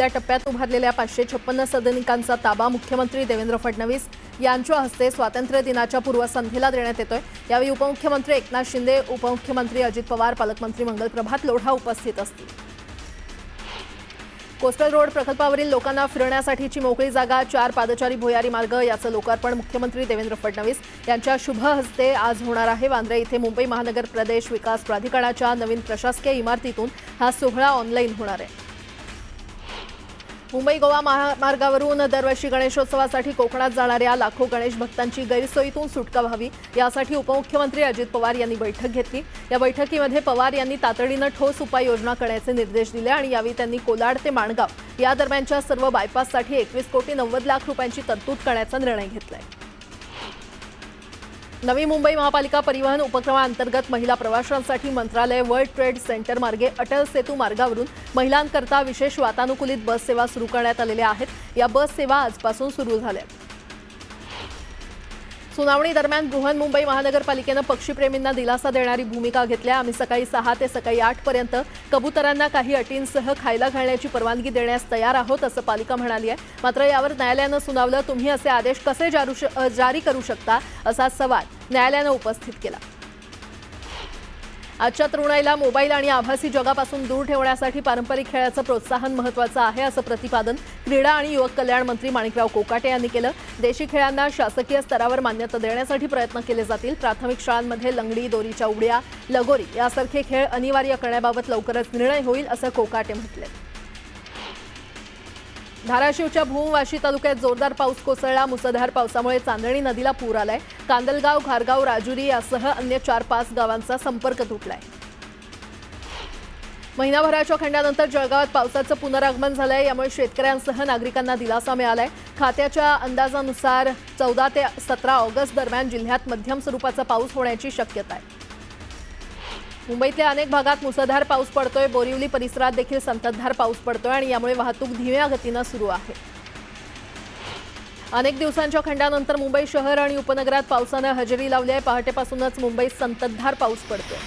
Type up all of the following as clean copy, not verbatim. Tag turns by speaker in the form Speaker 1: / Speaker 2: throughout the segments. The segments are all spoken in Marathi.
Speaker 1: पहिल्या टप्प्यात उभारलेल्या 556 सदनिकांचा ताबा मुख्यमंत्री देवेंद्र फडणवीस यांच्या हस्ते स्वातंत्र्य दिनाच्या पूर्वसंध्येला देण्यात येतोय। यावेळी उपमुख्यमंत्री एकनाथ शिंदे, उपमुख्यमंत्री अजित पवार, पालकमंत्री मंगल प्रभात लोढा उपस्थित असतील। कोस्टल रोड प्रकल्पावरील लोकांना फिरण्यासाठीची मोकळी जागा 4 पादचारी भुयारी मार्ग याचं लोकार्पण मुख्यमंत्री देवेंद्र फडणवीस यांच्या शुभ हस्ते आज होणार आहे। वांद्रे इथे मुंबई महानगर प्रदेश विकास प्राधिकरणाच्या नवीन प्रशासकीय इमारतीतून हा सोहळा ऑनलाईन होणार आहे। मुंबई गोवा महामार्गावरून दरवर्षी गणेशोत्सवासाठी कोकणात जाणाऱ्या लाखो गणेश भक्तांची गैरसोयीतून सुटका व्हावी यासाठी उपमुख्यमंत्री अजित पवार यांनी बैठक घेतली। या बैठकीमध्ये पवार यांनी तातडीनं ठोस उपाययोजना करण्याचे निर्देश दिले आणि यावेळी त्यांनी कोलाड ते माणगाव या दरम्यानच्या सर्व बायपाससाठी 21 कोटी 90 लाख रुपयांची तरतूद करण्याचा निर्णय घेतलाय। नवी मुंबई महापालिका परिवहन उपक्रमांतर्गत महिला प्रवाशांसाठी मंत्रालय वर्ल्ड ट्रेड सेंटर मार्गे अटल सेतू मार्गावरून महिलांकरता विशेष वातानुकूलित बस सेवा सुरू करण्यात आलेल्या आहेत। या बस सेवा आजपासून सुरू झाल्या। सुनावणी दरम्यान बृहन्मुंबई महानगरपालिकेनं पक्षीप्रेमींना दिलासा देणारी भूमिका घेतली। आम्ही सकाळी 6 ते सकाळी 8 पर्यंत कबुतरांना काही अटींसह खायला घालण्याची परवानगी देण्यास तयार आहोत असं पालिका म्हणाली आहे। मात्र यावर न्यायालयानं सुनावलं। तुम्ही असे आदेश कसे जारी करू शकता असा सवाल न्यायालयानं उपस्थित केला। आजच्या तरुणाईला मोबाईल आणि आभासी जगापासून दूर ठेवण्यासाठी पारंपरिक खेळाचं प्रोत्साहन महत्त्वाचं आहे असं प्रतिपादन क्रीडा आणि युवक कल्याण मंत्री माणिकराव कोकाटे यांनी केलं। देशी खेळांना शासकीय स्तरावर मान्यता देण्यासाठी प्रयत्न केले जातील। प्राथमिक शाळांमध्ये लंगडी, दोरीच्या उड्या, लगोरी यासारखे खेळ अनिवार्य करण्याबाबत लवकरच निर्णय होईल असं कोकाटे म्हटले। धाराशिवच्या भूम वाशी तालुक्यात जोरदार पाऊस कोसळला। मुसळधार पावसामुळे चांदणी नदीला पूर आलाय। कांदलगाव, घारगाव, राजुरी यासह अन्य 4-5 गावांचा संपर्क तुटलाय। महिनाभराच्या खंडानंतर जळगावात पावसाचं पुनरागमन झालंय। यामुळे शेतकऱ्यांसह नागरिकांना दिलासा मिळालाय। खात्याच्या अंदाजानुसार 14 ते 17 ऑगस्ट दरम्यान जिल्ह्यात मध्यम स्वरूपाचा पाऊस होण्याची शक्यता आहे। मुंबईतल्या अनेक भागात मुसळधार पाऊस पडतोय। बोरिवली परिसरात देखील संततधार पाऊस पडतोय आणि यामुळे वाहतूक धीम्या गतीनं सुरू आहे। अनेक दिवसांच्या खंडानंतर मुंबई शहर आणि उपनगरात पावसानं हजेरी लावली आहे। पहाटेपासूनच मुंबईत संततधार पाऊस पडतोय।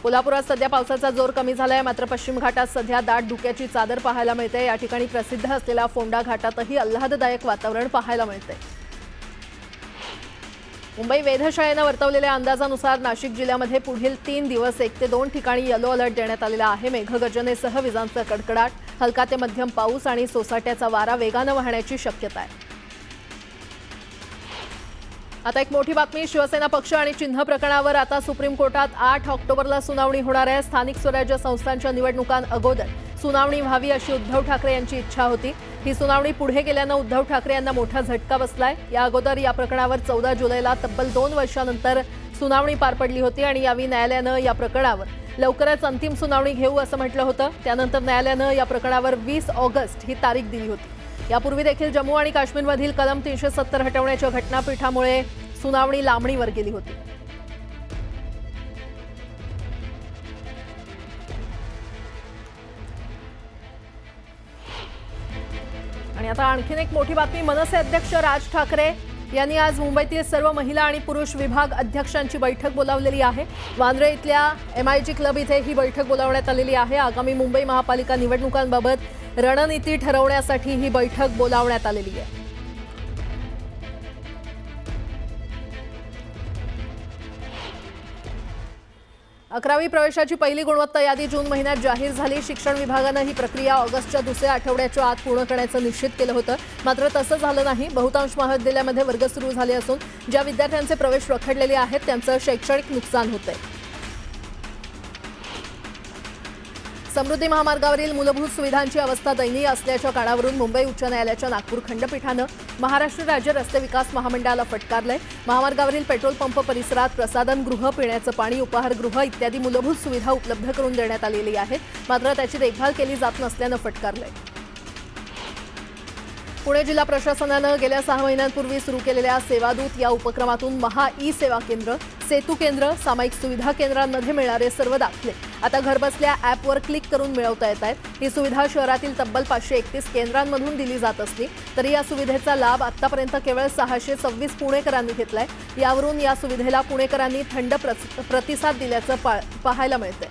Speaker 1: कोल्हापुरात सध्या पावसाचा जोर कमी झालाय। मात्र पश्चिम घाटात सध्या दाट धुक्याची चादर पाहायला मिळते। या ठिकाणी प्रसिद्ध असलेल्या फोंडा घाटातही आल्हाददायक वातावरण पाहायला मिळते। मुंबई वेधशाळेनं वर्तवलेल्या अंदाजानुसार नाशिक जिल्ह्यामध्ये पुढील 3 दिवस 1 ते 2 ठिकाणी येलो अलर्ट देण्यात आलेला आहे। मेघगर्जनेसह विजांचा कडकडाट, हलका ते मध्यम पाऊस आणि सोसाट्याचा वारा वेगानं वाहण्याची शक्यता आहे। आता एक मोठी बातमी। शिवसेना पक्ष आणि चिन्ह प्रकरणावर आता सुप्रीम कोर्टात 8 ऑक्टोबरला सुनावणी होणार आहे। स्थानिक स्वराज्य संस्थांच्या निवडणुकांअगोदर सुनावणी व्हावी अशी उद्धव ठाकरे यांची इच्छा होती। ही सुनावणी पुढे गेल्यानं उद्धव ठाकरे यांना मोठा झटका बसलाय। या अगोदर या प्रकरणावर 14 जुलैला तब्बल 2 वर्षांनंतर सुनावणी पार पडली होती आणि यावेळी न्यायालयानं या प्रकरणावर लवकरच अंतिम सुनावणी घेऊ असं म्हटलं होतं। त्यानंतर न्यायालयानं या प्रकरणावर 20 ऑगस्ट ही तारीख दिली होती। यापूर्वी देखील जम्मू आणि काश्मीरमधील कलम 370 हटवण्याच्या घटनापीठामुळे सुनावणी लांबणीवर गेली होती। आणि आता आणखीन एक मोठी बातमी। मनसे अध्यक्ष राज ठाकरे यांनी आज मुंबईतील सर्व महिला आणि पुरुष विभाग अध्यक्षांची बैठक बोलावलेली आहे। वांद्रे इथल्या MIG क्लब इथे ही बैठक बोलावण्यात आलेली आहे। आगामी मुंबई महापालिका निवडणुकांबाबत रणनीती ठरवण्यासाठी ही बैठक बोलावण्यात आलेली आहे। 11वी प्रवेशाची पहिली गुणवत्ता यादी जून महिन्यात जाहीर झाली। शिक्षण विभागानं ही प्रक्रिया ऑगस्टच्या दुसऱ्या आठवड्याच्या आत पूर्ण करण्याचं निश्चित केलं होतं। मात्र तसं झालं नाही। बहुतांश महाविद्यालयामध्ये वर्ग सुरू झाले असून ज्या विद्यार्थ्यांचे प्रवेश रखडलेले आहेत त्यांचं शैक्षणिक नुकसान होतंय। समृद्धी महामार्गावरील मूलभूत सुविधांची अवस्था दयनीय असल्याच्या कारणावरून मुंबई उच्च न्यायालयाच्या नागपूर खंडपीठानं महाराष्ट्र राज्य रस्ते विकास महामंडळाला फटकारलंय। महामार्गावरील पेट्रोल पंप परिसरात प्रसाधनगृह, पिण्याचं पाणी, उपाहारगृह इत्यादी मूलभूत सुविधा उपलब्ध करून देण्यात आलेली आहेत। मात्र त्याची देखभाल केली जात नसल्यानं फटकारलंय। पुणे जिल्हा प्रशासनानं गेल्या 6 महिन्यांपूर्वी सुरू केलेल्या सेवादूत या उपक्रमातून महा ई सेवा केंद्र, सेतू केंद्र, सामायिक सुविधा केंद्रांमध्ये मिळणारे सर्व दाखले आता घरबसल्या ॲपवर क्लिक करून मिळवता येत आहेत। ही सुविधा शहरातील तब्बल 531 केंद्रांमधून दिली जात असली तरी या सुविधेचा लाभ आतापर्यंत केवळ 626 पुणेकरांनी घेतलाय। यावरून या सुविधेला पुणेकरांनी थंड प्रतिसाद दिल्याचं पाहायला मिळतंय।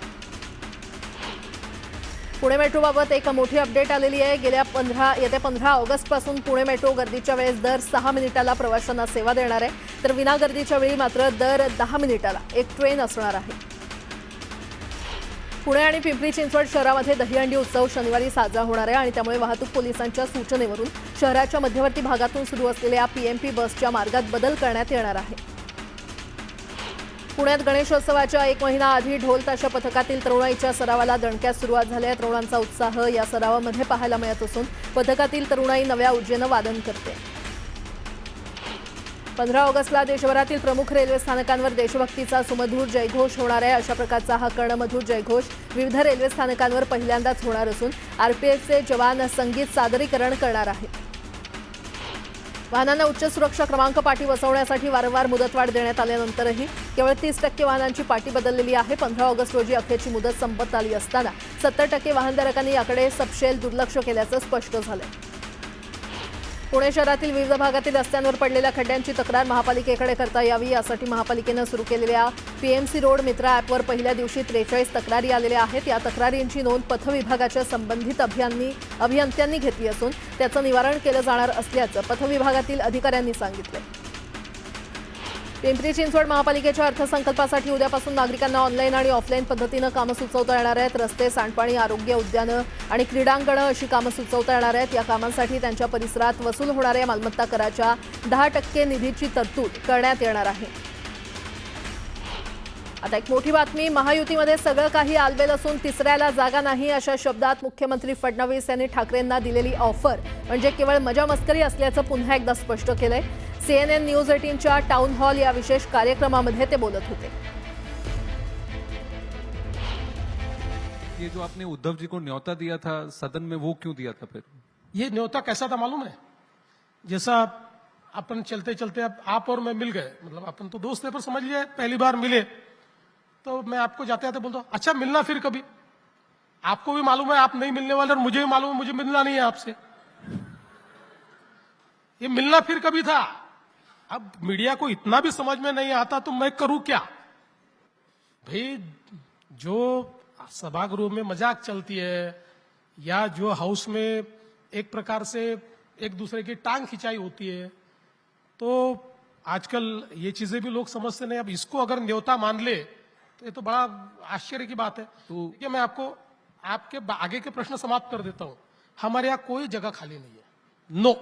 Speaker 1: पुणे मेट्रोबाबत एक मोठी अपडेट आलेली आहे। येत्या 15 ऑगस्टपासून पुणे मेट्रो गर्दीच्या वेळेस दर 6 मिनिटाला प्रवाशांना सेवा देणार आहे, तर विना गर्दीच्या वेळी मात्र दर 10 मिनिटाला एक ट्रेन असणार आहे। पुणे आणि पिंपरी चिंचवड शहरामध्ये दहीहंडी उत्सव शनिवारी साजरा होणार आहे आणि त्यामुळे वाहतूक पोलिसांच्या सूचनेवरून शहराच्या मध्यवर्ती भागातून सुरू असलेल्या पीएमपी बसच्या मार्गात बदल करण्यात येणार आहे। पुण्यात गणेशोत्सवाच्या 1 महिना आधी ढोल ताशा पथकातील तरुणाईच्या सरावाला दणक्यास सुरुवात झाली आहे। तरुणांचा उत्साह या सरावामध्ये पाहायला मिळत असून पथकातील तरुणाई नव्या ऊर्जेनं वादन करते। 15 ऑगस्टला देशभरातील प्रमुख रेल्वे स्थानकांवर देशभक्तीचा सुमधूर जयघोष होणार आहे। अशा प्रकारचा हा कर्णमधूर जयघोष विविध रेल्वे स्थानकांवर पहिल्यांदाच होणार असून आरपीएफचे जवान संगीत सादरीकरण करणार आहेत। वाहनांना उच्च सुरक्षा क्रमांक पाटी बसवण्यासाठी वारंवार मुदतवाढ देण्यात आल्यानंतरही केवळ 30% वाहनांची पाटी बदललेली आहे। 15 ऑगस्ट रोजी अखेरची मुदत संपत आली असताना 70% वाहनधारकांनी याकडे सपशेल दुर्लक्ष केल्याचं स्पष्ट झालंय। पुणे शहरातील विविध भागातील रस्त्यांवर पडलेल्या खड्ड्यांची तक्रार महापालिकेकडे करता यावी यासाठी महापालिकेनं सुरू केलेल्या पीएमसी रोड मित्र ॲपवर पहिल्या दिवशी 43 तक्रारी आलेल्या आहेत। या तक्रारींची नोंद पथ विभागाच्या संबंधित अभियंत्यांनी घेतली असून त्याचं निवारण केलं जाणार असल्याचं पथ विभागातील अधिकाऱ्यांनी सांगितलं। पिंपरी चिंचवड महापालिकेच्या अर्थसंकल्पासाठी उद्यापासून नागरिकांना ऑनलाईन आणि ऑफलाईन पद्धतीनं कामं सुचवता येणार आहेत। रस्ते, सांडपाणी, आरोग्य, उद्यानं आणि क्रीडांगणं अशी कामं सुचवता येणार आहेत। या कामांसाठी त्यांच्या परिसरात वसूल होणाऱ्या मालमत्ता कराच्या 10% निधीची तरतूद करण्यात येणार आहे। आता एक मोठी बातमी, महायुतीमध्ये सगळं काही आलबेल असून तिसऱ्याला जागा नाही अशा शब्दात मुख्यमंत्री फडणवीस यांनी ठाकरेंना दिलेली ऑफर म्हणजे केवळ मजा मस्करी असल्याचं पुन्हा एकदा स्पष्ट केलंय। CNN न्यूज 18च्या टाउन हॉल या विशेष कार्यक्रमामध्ये ते बोलत होते।
Speaker 2: ये जो आपने उद्धव जी को न्योता दिया था सदन में, वो क्यों दिया था फिर?
Speaker 3: ये न्योता कैसा था मालूम है? जैसा अपन चलते चलते अब आप और मैं मिल गए, मतलब अपन तो दोस्त थे पर समझ लिए पहली बार मिले, तो मैं आपको जाते जाते बोलता हूं अच्छा मिलना फिर कभी। आपको भी मालूम है आप नहीं मिलने वाले और मुझे भी मालूम है मुझे मिलना नहीं है आपसे। ये मिलना फिर कभी था। अब मीडिया को इतना भी समझ में नहीं आता तो मैं करूं क्या भाई? जो सभागृह में मजाक चलती है या जो हाउस में एक प्रकार से एक दूसरे की टांग खिंचाई होती है, तो आजकल ये चीजें भी लोग समझते नहीं। अब इसको अगर न्योता मान ले तो ये तो बड़ा आश्चर्य की बात है। तो ये मैं आपको आपके आगे के प्रश्न समाप्त कर देता हूं। हमारे यहाँ कोई जगह खाली नहीं है, नो।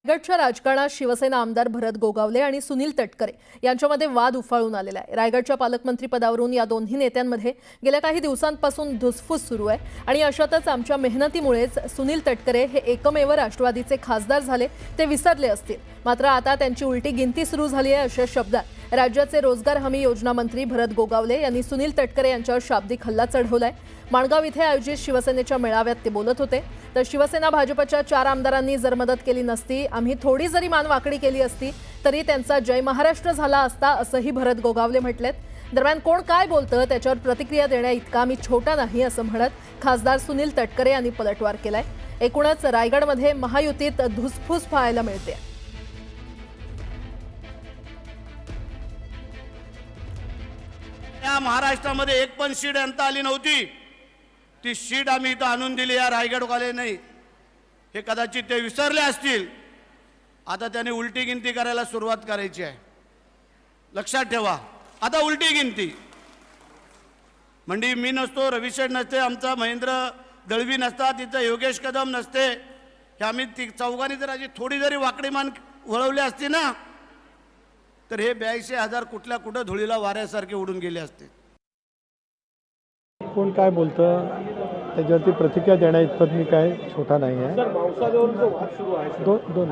Speaker 1: रायगडच्या राजकारणात शिवसेना आमदार भरत गोगावले आणि सुनील तटकरे यांच्यामध्ये वाद उफाळून आलेला आहे। रायगडच्या पालकमंत्री पदावरून या दोन्ही नेत्यांमध्ये गेल्या काही दिवसांपासून धुसफूस सुरू आहे आणि अशातच आमच्या मेहनतीमुळेच सुनील तटकरे हे एकमेव राष्ट्रवादीचे खासदार झाले ते विसरले असतील, मात्र आता त्यांची उलटी गिनती सुरू झाली आहे अशा शब्दात राज्याचे रोजगार हमी योजना मंत्री भरत गोगावले यांनी सुनील तटकरे यांच्यावर शाब्दिक हल्ला चढवलाय। माणगाव इथे आयोजित शिवसेनेच्या मेळाव्यात ते बोलत होते। तर शिवसेना भाजपच्या 4 आमदारांनी जर मदत केली नसती, आम्ही थोडी जरी मानवाकडी केली असती तरी त्यांचा जय महाराष्ट्र झाला असता असंही भरत गोगावले म्हटलेत। दरम्यान कोण काय बोलतं त्याच्यावर प्रतिक्रिया देण्या इतका मी छोटा नाही असं म्हणत खासदार सुनील तटकरे यांनी पलटवार केलाय। एकूणच रायगडमध्ये महायुतीत धुसफूस पाहायला मिळते।
Speaker 4: या महाराष्ट्रामध्ये एक पण सीट आणता आली नव्हती, ती सीट आम्ही इथं आणून दिली या रायगडवाले नाही। हे कदाचित ते विसरले असतील, आता त्याने उलटी गिनती करायला सुरुवात करायची आहे। लक्षात ठेवा, आता उलटी गिनती म्हणजे मी नसतो, रविशेठ नसते, आमचा महेंद्र दळवी नसता, तिथं योगेश कदम नसते, हे आम्ही चौघांनी जर अशी थोडी जरी वाकडी मान वळवली असती ना तर हे 82,000 कुठल्या कुठं धुळीला वाऱ्यासारखे उडून गेले असते।
Speaker 5: कोण काय बोलतं त्याच्यावरती प्रतिक्रिया देण्या इतपत मी काय छोटा नाही आहे। दोन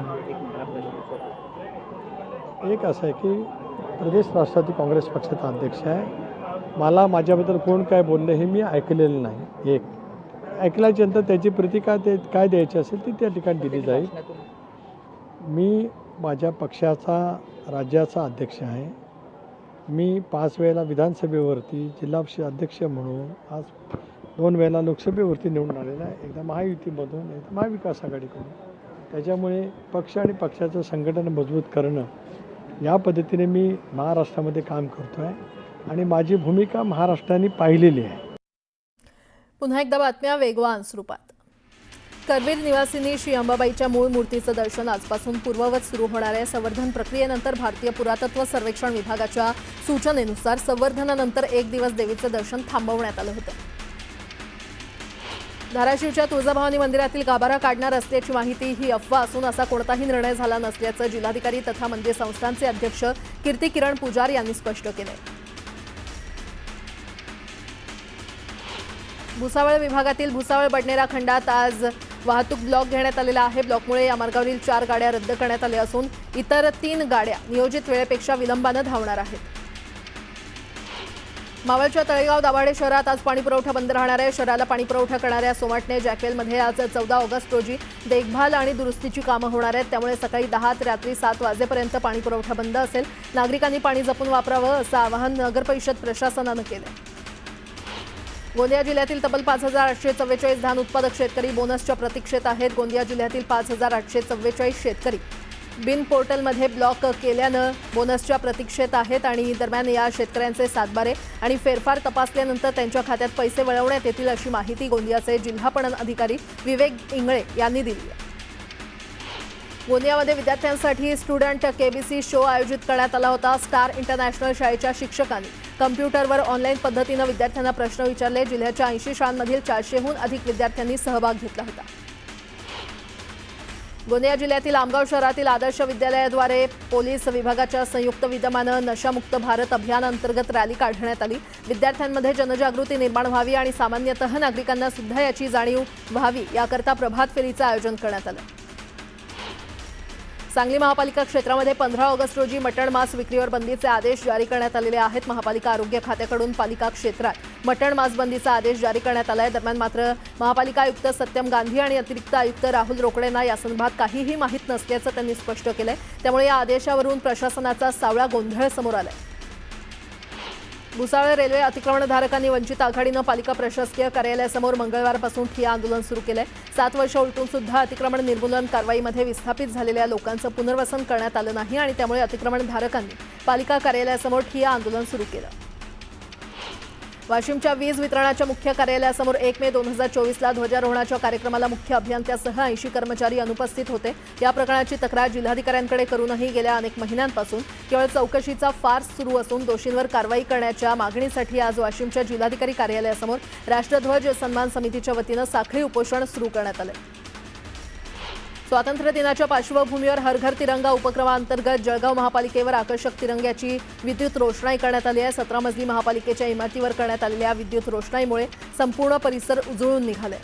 Speaker 5: एक असं आहे की प्रदेश राष्ट्रवादी काँग्रेस पक्षाचा अध्यक्ष आहे, मला माझ्याबद्दल कोण काय बोलले हे मी ऐकलेलं नाही। एक ऐकल्याच्यानंतर त्याची प्रतिक्रिया ते काय द्यायची असेल ती त्या ठिकाणी दिली जाईल। मी माझ्या पक्षाचा राज्याचा अध्यक्ष आहे। मी 5 वेळेला विधानसभेवरती जिल्हा परिषद अध्यक्ष म्हणून आज 2 वेळेला लोकसभेवरती निवडून आलेला आहे, एकदा महायुतीमधून एकदा महाविकास आघाडीकडून। त्याच्यामुळे पक्ष आणि पक्षाचं संघटन मजबूत करणं या पद्धतीने मी महाराष्ट्रामध्ये काम करतो आहे आणि माझी भूमिका महाराष्ट्राने पाहिलेली आहे।
Speaker 1: पुन्हा एकदा बातम्या वेगवान स्वरूपात. करवीर निवासिनी श्री अंबाबाईच्या मूळ मूर्तीचं दर्शन आजपासून पूर्ववत सुरू होणार आहे. संवर्धन प्रक्रियेनंतर भारतीय पुरातत्व सर्वेक्षण विभागाच्या सूचनेनुसार संवर्धनानंतर एक दिवस देवीचं दर्शन थांबवण्यात आलं होतं. धाराशिवच्या तुळजाभवानी मंदिरातील गाभारा काढणार असल्याची माहिती ही अफवा असून असा कोणताही निर्णय झाला नसल्याचं जिल्हाधिकारी तथा मंदिर संस्थानचे अध्यक्ष कीर्ती किरण पुजार यांनी स्पष्ट केलंय. भुसावळ विभागातील भुसावळ बडनेरा खंडात आज वाहतूक ब्लॉक घेण्यात आलेला आहे. ब्लॉकमुळे या मार्गावरील 4 गाड्या रद्द करण्यात आल्या असून इतर 3 गाड्या नियोजित वेळेपेक्षा विलंबानं धावणार आहेत. मावळच्या तळेगाव दाभाडे शहरात आज पाणीपुरवठा बंद राहणार आहे. शहराला पाणीपुरवठा करणाऱ्या सोमाटणे जॅकवेलमध्ये आज 14 ऑगस्ट रोजी देखभाल आणि दुरुस्तीची कामं होणार आहेत. त्यामुळे सकाळी 10 ते रात्री 7 वाजेपर्यंत पाणीपुरवठा बंद असेल. नागरिकांनी पाणी जपून वापरावं असं आवाहन नगरपरिषद प्रशासनानं केलं. गोंदिया जिल्ह्यातील तब्बल 5,844 धान उत्पादक शेतकरी बोनसच्या प्रतीक्षेत आहेत. गोंदिया जिल्ह्यातील 5,844 शेतकरी बिन पोर्टलमध्ये ब्लॉक केल्यानं बोनसच्या प्रतीक्षेत आहेत आणि दरम्यान या शेतकऱ्यांचे सातबारे आणि फेरफार तपासल्यानंतर त्यांच्या खात्यात पैसे वळवण्यात येतील अशी माहिती गोंदियाचे जिल्हा पणन अधिकारी विवेक इंगळे यांनी दिली आहे. गोंदियामध्ये विद्यार्थ्यांसाठी स्टुडंट केबीसी शो आयोजित करण्यात आला होता. स्टार इंटरनॅशनल शाळेच्या शिक्षकांनी कम्प्युटरवर ऑनलाईन पद्धतीनं विद्यार्थ्यांना प्रश्न विचारले. जिल्ह्याच्या 80 शाळांमधील 400हून अधिक विद्यार्थ्यांनी सहभाग घेतला होता. गोंदिया जिल्ह्यातील आमगाव शहरातील आदर्श विद्यालयाद्वारे पोलीस विभागाच्या संयुक्त विद्यमानं नशामुक्त भारत अभियानाअंतर्गत रॅली काढण्यात आली. विद्यार्थ्यांमध्ये जनजागृती निर्माण व्हावी आणि सामान्यतः नागरिकांना सुद्धा याची जाणीव व्हावी याकरता प्रभात फेरीचं आयोजन करण्यात आलं. सांगली महापालिका क्षेत्रामध्ये 15 ऑगस्ट रोजी मटण मांस विक्रीवर बंदीचे आदेश जारी करण्यात आलेले आहेत. महापालिका आरोग्य खात्याकडून पालिका क्षेत्रात मटण मांस बंदीचा आदेश जारी करण्यात आला आहे. दरम्यान मात्र महापालिका आयुक्त सत्यम गांधी आणि अतिरिक्त आयुक्त राहुल रोकडेंना यासंदर्भात काहीही माहीत नसल्याचं त्यांनी स्पष्ट केलंय. त्यामुळे या आदेशावरून प्रशासनाचा सावळा गोंधळ समोर आलाय. भुसावळ रेल्वे अतिक्रमणधारकांनी वंचित आघाडीनं पालिका प्रशासकीय कार्यालयासमोर मंगळवारपासून ठिय्या आंदोलन सुरू केलंय. 7 वर्ष उलटून सुद्धा अतिक्रमण निर्मूलन कारवाईमध्ये विस्थापित झालेल्या लोकांचं पुनर्वसन करण्यात आलं नाही आणि त्यामुळे अतिक्रमणधारकांनी पालिका कार्यालयासमोर ठिय्या आंदोलन सुरू केलं. वाशिमच्या वीज वितरणाच्या मुख्य कार्यालयासमोर 1 मे 2024ला ध्वजारोहणाच्या कार्यक्रमाला मुख्य अभियंत्यासह 80 कर्मचारी अनुपस्थित होते. या प्रकरणाची तक्रार जिल्हाधिकाऱ्यांकडे करूनही गेल्या अनेक महिन्यांपासून केवळ चौकशीचा फार्स सुरू असून दोषींवर कारवाई करण्याच्या मागणीसाठी आज वाशिमच्या जिल्हाधिकारी कार्यालयासमोर राष्ट्रध्वज सन्मान समितीच्या वतीनं साखळी उपोषण सुरू करण्यात आलं. स्वातंत्र्य दिनाच्या पार्श्वभूमीवर हर घर तिरंगा उपक्रमांतर्गत जळगाव महापालिकेवर आकर्षक तिरंग्याची विद्युत रोषणाई करण्यात आली आहे. 17 मजली महापालिकेच्या इमारतीवर करण्यात आलेल्या विद्युत रोषणाईमुळे संपूर्ण परिसर उजळून निघाले.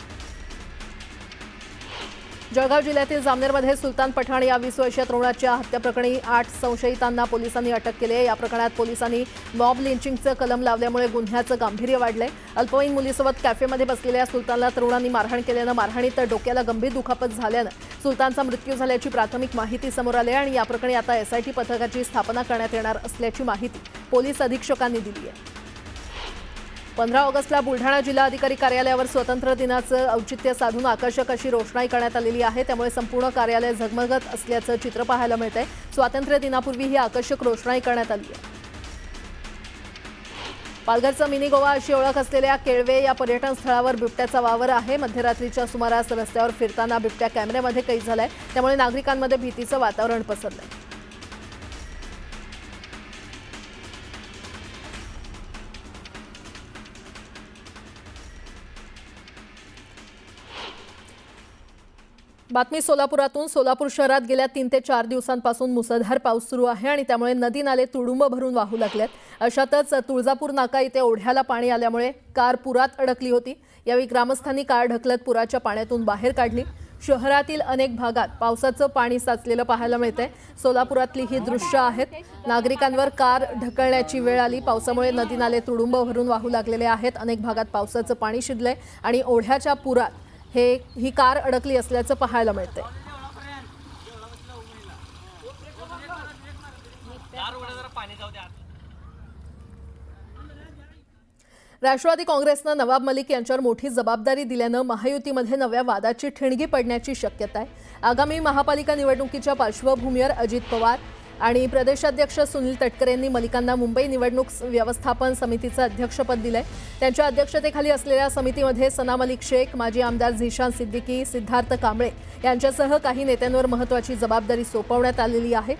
Speaker 1: जळगाव जिल्ह्यातील जामनेरमध्ये सुलतान पठाण या 20 वर्षीय तरुणाच्या हत्याप्रकरणी 8 संशयितांना पोलिसांनी अटक केली आहे. या प्रकरणात पोलिसांनी मॉब लिंचिंगचं कलम लावल्यामुळे गुन्ह्याचं गांभीर्य वाढलंय. अल्पवयीन मुलीसोबत कॅफेमध्ये बसलेल्या सुलतानला तरुणांनी मारहाण केल्यानं मारहाणीत डोक्याला गंभीर दुखापत झाल्यानं सुलतानचा मृत्यू झाल्याची प्राथमिक माहिती समोर आली आणि या प्रकरणी आता एसआयटी पथकाची स्थापना करण्यात येणार असल्याची माहिती पोलीस अधीक्षकांनी दिली आहे. 15 ऑगस्टला बुलढाणा जिल्हाधिकारी कार्यालयावर स्वातंत्र्य दिनाचं औचित्य साधून आकर्षक अशी रोषणाई करण्यात आलेली आहे. त्यामुळे संपूर्ण कार्यालय झगमगत असल्याचं चित्र पाहायला मिळतंय. स्वातंत्र्य दिनापूर्वी ही आकर्षक रोषणाई करण्यात आली आहे. पालघरचा मिनी गोवा अशी ओळख असलेल्या केळवे या पर्यटन स्थळावर बिबट्याचा वावर आहे. मध्यरात्रीच्या सुमारास रस्त्यावर फिरताना बिबट्या कॅमेऱ्यामध्ये कैद झालाय. त्यामुळे नागरिकांमध्ये भीतीचं वातावरण पसरलंय. बातमी सोलापुरातून. सोलापूर शहरात गेल्या 3 ते 4 दिवसांपासून मुसळधार पाऊस सुरू आहे आणि त्यामुळे नदी नाले तुडुंब भरून वाहू लागलेत. अशातच तुळजापूर नाका इथे ओढ्याला पाणी आल्यामुळे कार पुरात अडकली होती. यावेळी ग्रामस्थांनी कार ढकलत पुराच्या पाण्यातून बाहेर काढली. शहरातील अनेक भागात पावसाचं पाणी साचलेलं पाहायला मिळतंय. सोलापुरातली ही दृश्य आहेत. नागरिकांवर कार ढकलण्याची वेळ आली. पावसामुळे नदी नाले तुडुंब भरून वाहू लागलेले आहेत. अनेक भागात पावसाचं पाणी शिरलंय आणि ओढ्याच्या पुरात ही कार अडकली असल्याचं पाहायला मिळतंय. राष्ट्रवादी काँग्रेसनं नवाब मलिक यांच्यावर मोठी जबाबदारी दिल्यानं महायुतीमध्ये नव्या वादाची ठिणगी पडण्याची शक्यता आहे. आगामी महापालिका निवडणुकीच्या पार्श्वभूमीवर अजित पवार आणि प्रदेशाध्यक्ष सुनील तटकरे यांनी मलिकांना मुंबई निवडणूक व्यवस्थापन समितीचं अध्यक्षपद दिलंय. त्यांच्या अध्यक्षतेखाली असलेल्या समितीमध्ये सना मलिक शेख, माजी आमदार झिशान सिद्दीकी, सिद्धार्थ कांबळे यांच्यासह काही नेत्यांवर महत्त्वाची जबाबदारी सोपवण्यात आलेली आहे.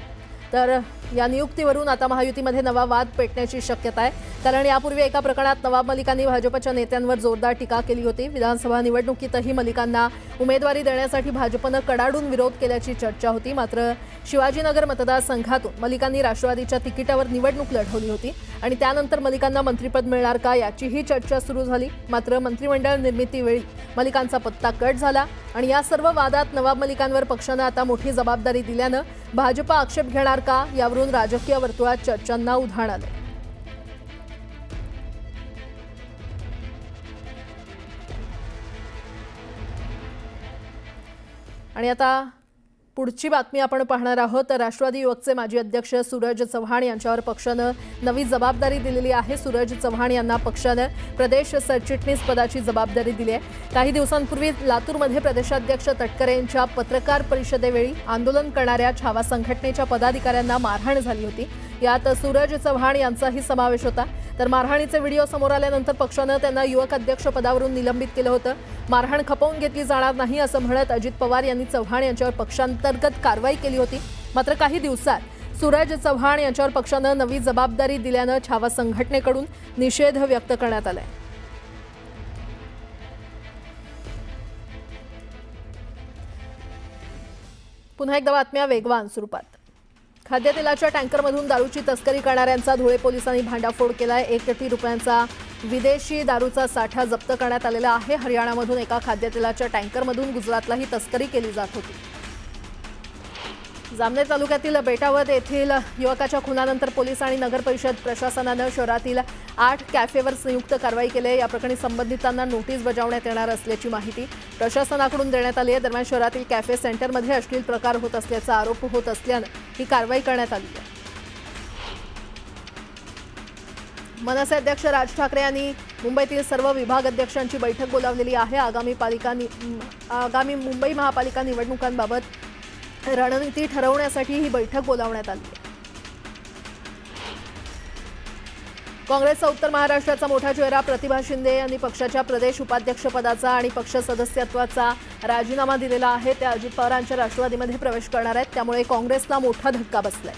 Speaker 1: तर या नियुक्तीवरून आता महायुतीमध्ये नवा वाद पेटण्याची शक्यता आहे. कारण यापूर्वी एका प्रकरणात नवाब मलिकांनी भाजपच्या नेत्यांवर जोरदार टीका केली होती. विधानसभा निवडणुकीतही मलिकांना उमेदवारी देण्यासाठी भाजपनं कडाडून विरोध केल्याची चर्चा होती. मात्र शिवाजीनगर मतदारसंघातून मलिकांनी राष्ट्रवादीच्या तिकिटावर निवडणूक लढवली होती आणि त्यानंतर मलिकांना मंत्रिपद मिळणार का याचीही चर्चा सुरू झाली. मात्र मंत्रिमंडळ निर्मितीवेळी मलिकांचा पत्ता कट झाला आणि या सर्व वादात नवाब मलिकांवर पक्षानं आता मोठी जबाबदारी दिल्यानं भाजप आक्षेप घेणार का यावरून राजकीय वर्तुळात चर्चांना उधाण आलं. आणि आता पुढची बातमी आपण पाहणार आहोत. राष्ट्रवादी युवकचे माजी अध्यक्ष सूरज चव्हाण यांच्यावर पक्षानं नवी जबाबदारी दिलेली आहे. सूरज चव्हाण यांना पक्षानं प्रदेश सरचिटणीस पदाची जबाबदारी दिली आहे. काही दिवसांपूर्वी लातूरमध्ये प्रदेशाध्यक्ष तटकरे यांच्या पत्रकार परिषदेवेळी आंदोलन करणाऱ्या छावा संघटनेच्या पदाधिकाऱ्यांना मारहाण झाली होती. यात सूरज चव्हाण यांचाही समावेश होता. तर मारहाणीचे व्हिडिओ समोर आल्यानंतर पक्षानं त्यांना युवक अध्यक्ष पदावरून निलंबित केलं होतं. मारहाण खपवून घेतली जाणार नाही असं म्हणत अजित पवार यांनी चव्हाण यांच्यावर पक्षांतर्गत कारवाई केली होती. मात्र काही दिवसात सूरज चव्हाण यांच्यावर पक्षानं नवी जबाबदारी दिल्यानं छावा संघटनेकडून निषेध व्यक्त करण्यात आलाय. पुन्हा एकदा बातम्या वेगवान स्वरूपात. खाद्यतेलाच्या टँकरमधून दारूची तस्करी करणाऱ्यांचा धुळे पोलिसांनी भांडाफोड केलाय. 1 कोटी रुपयांचा विदेशी दारूचा साठा जप्त करण्यात आलेला आहे. हरियाणामधून एका खाद्यतेलाच्या टँकरमधून गुजरातला ही तस्करी केली जात होती. जामनेर तालुक्यातील बेटावद येथील युवकाच्या खुनानंतर पोलीस आणि नगर परिषद प्रशासनानं शहरातील 8 कॅफेवर संयुक्त कारवाई केली आहे. या प्रकरणी संबंधितांना नोटीस बजावण्यात येणार असल्याची माहिती प्रशासनाकडून देण्यात आली आहे. दरम्यान शहरातील कॅफे सेंटरमध्ये अश्लील प्रकार होत असल्याचा आरोप होत असल्यानं ही कारवाई करण्यात आली आहे. मनसे अध्यक्ष राज ठाकरे यांनी मुंबईतील सर्व विभाग अध्यक्षांची बैठक बोलावलेली आहे. आगामी मुंबई महापालिका निवडणुकांबाबत रणनीती ठरवण्यासाठी ही बैठक बोलावण्यात आली आहे. काँग्रेसचा उत्तर महाराष्ट्राचा मोठा चेहरा प्रतिभा शिंदे यांनी पक्षाच्या प्रदेश उपाध्यक्षपदाचा आणि पक्ष सदस्यत्वाचा राजीनामा दिलेला आहे. त्या अजित पवारांच्या राष्ट्रवादीमध्ये प्रवेश करणार आहेत. त्यामुळे काँग्रेसला मोठा धक्का बसलाय.